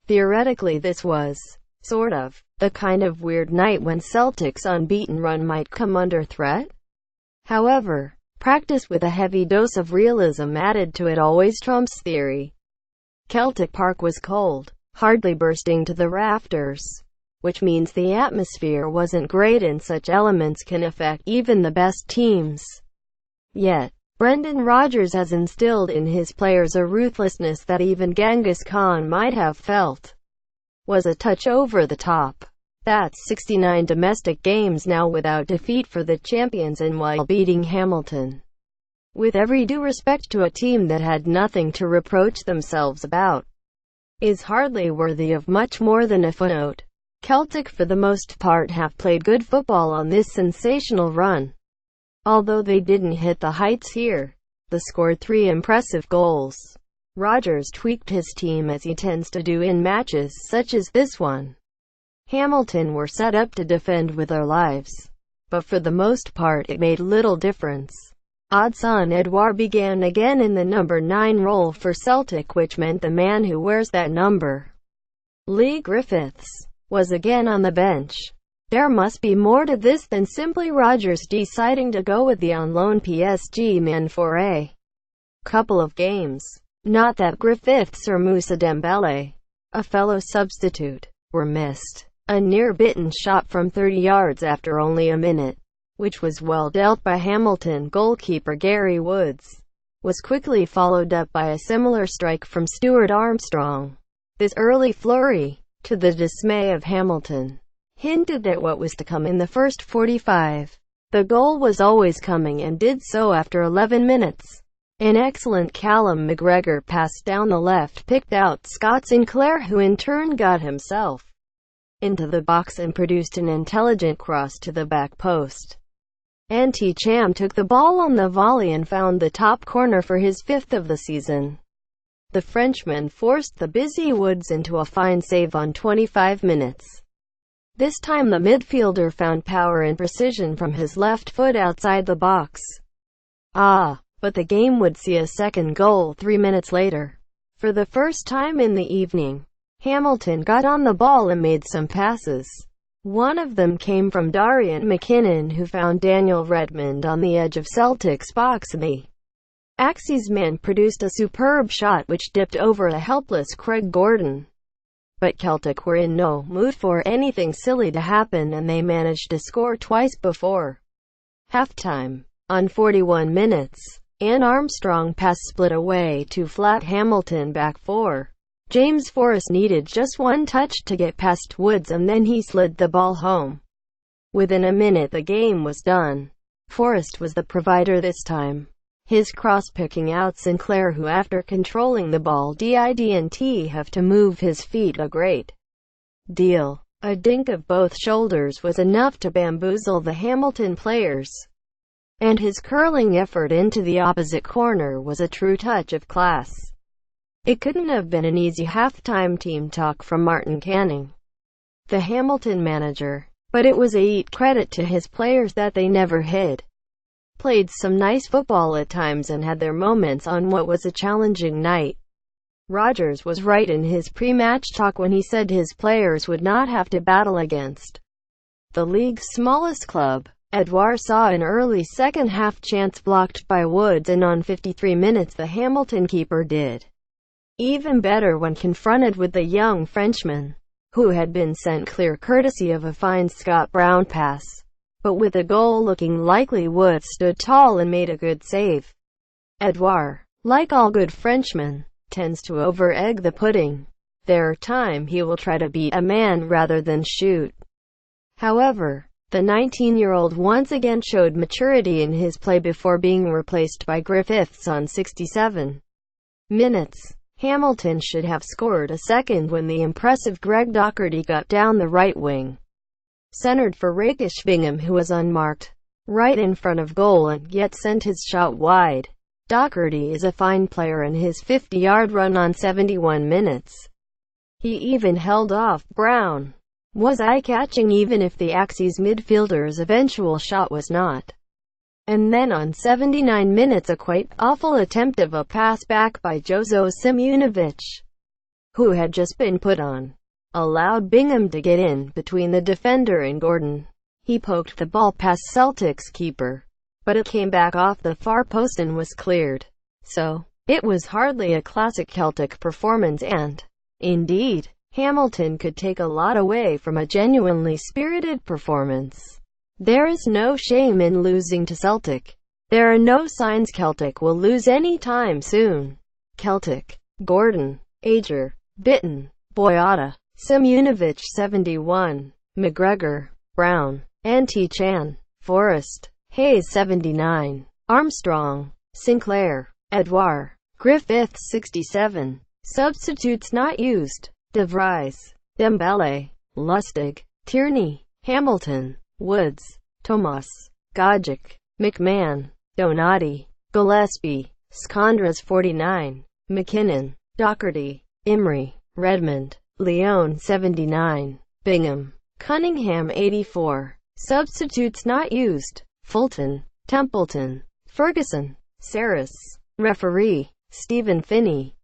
Theoretically, this was, sort of, the kind of weird night when Celtic's unbeaten run might come under threat. However, practice with a heavy dose of realism added to it always trumps theory. Celtic Park was cold, hardly bursting to the rafters, which means the atmosphere wasn't great, and such elements can affect even the best teams. Yet, Brendan Rodgers has instilled in his players a ruthlessness that even Genghis Khan might have felt was a touch over the top. That's 69 domestic games now without defeat for the champions, and while beating Hamilton. With every due respect to a team that had nothing to reproach themselves about, is hardly worthy of much more than a footnote. Celtic for the most part have played good football on this sensational run. Although they didn't hit the heights here, they scored 3 impressive goals. Rodgers tweaked his team as he tends to do in matches such as this one. Hamilton were set up to defend with their lives, but for the most part it made little difference. Odsonne Edouard began again in the number 9 role for Celtic, which meant the man who wears that number, Lee Griffiths, was again on the bench. There must be more to this than simply Rodgers deciding to go with the on-loan PSG man for a couple of games. Not that Griffiths or Moussa Dembele, a fellow substitute, were missed. A near-bitten shot from 30 yards after only a minute, which was well dealt by Hamilton goalkeeper Gary Woods, was quickly followed up by a similar strike from Stuart Armstrong. This early flurry, to the dismay of Hamilton, hinted at what was to come in the first 45. The goal was always coming, and did so after 11 minutes. An excellent Callum McGregor pass down the left picked out Scott Sinclair, who in turn got himself into the box and produced an intelligent cross to the back post. Anti Cham took the ball on the volley and found the top corner for his 5th of the season. The Frenchman forced the busy Woods into a fine save on 25 minutes. This time the midfielder found power and precision from his left foot outside the box. But the game would see a second goal 3 minutes later. For the first time in the evening, Hamilton got on the ball and made some passes. One of them came from Darian McKinnon, who found Daniel Redmond on the edge of Celtic's box, and the Axis man produced a superb shot which dipped over a helpless Craig Gordon. But Celtic were in no mood for anything silly to happen, and they managed to score twice before halftime. On 41 minutes, an Armstrong pass split away to flat Hamilton back 4. James Forrest needed just one touch to get past Woods, and then he slid the ball home. Within a minute the game was done. Forrest was the provider this time, his cross picking out Sinclair, who after controlling the ball didn't have to move his feet a great deal. A dink of both shoulders was enough to bamboozle the Hamilton players, and his curling effort into the opposite corner was a true touch of class. It couldn't have been an easy halftime team talk from Martin Canning, the Hamilton manager, but it was a credit to his players that they never hid. Played some nice football at times and had their moments on what was a challenging night. Rodgers was right in his pre-match talk when he said his players would not have to battle against the league's smallest club. Edouard saw an early second-half chance blocked by Woods, and on 53 minutes the Hamilton keeper did even better when confronted with the young Frenchman, who had been sent clear courtesy of a fine Scott Brown pass. But with the goal looking likely, Woods stood tall and made a good save. Edouard, like all good Frenchmen, tends to over-egg the pudding. There are times he will try to beat a man rather than shoot. However, the 19-year-old once again showed maturity in his play before being replaced by Griffiths on 67 minutes. Hamilton should have scored a second when the impressive Greg Docherty got down the right wing, centered for rakish Bingham, who was unmarked right in front of goal and yet sent his shot wide. Docherty is a fine player, and his 50-yard run on 71 minutes, he even held off Brown, was eye-catching, even if the Axis midfielder's eventual shot was not. And then on 79 minutes a quite awful attempt of a pass back by Jozo Simunovic, who had just been put on, allowed Bingham to get in between the defender and Gordon. He poked the ball past Celtic's keeper, but it came back off the far post and was cleared. So, it was hardly a classic Celtic performance and, indeed, Hamilton could take a lot away from a genuinely spirited performance. There is no shame in losing to Celtic. There are no signs Celtic will lose any time soon. Celtic. Gordon, Ager, Bitton, Boyata, Simunovic 71, McGregor, Brown, Anti-Chan, Forrest, Hayes 79, Armstrong, Sinclair, Edouard, Griffith 67. Substitutes not used: De Vries, Dembele, Lustig, Tierney, Hamilton, Woods, Tomas, Gogic, McMahon, Donati, Gillespie, Skondras 49, McKinnon, Doherty, Imrie, Redmond, Leone 79, Bingham, Cunningham 84. Substitutes not used: Fulton, Templeton, Ferguson, Saris. Referee, Stephen Finney.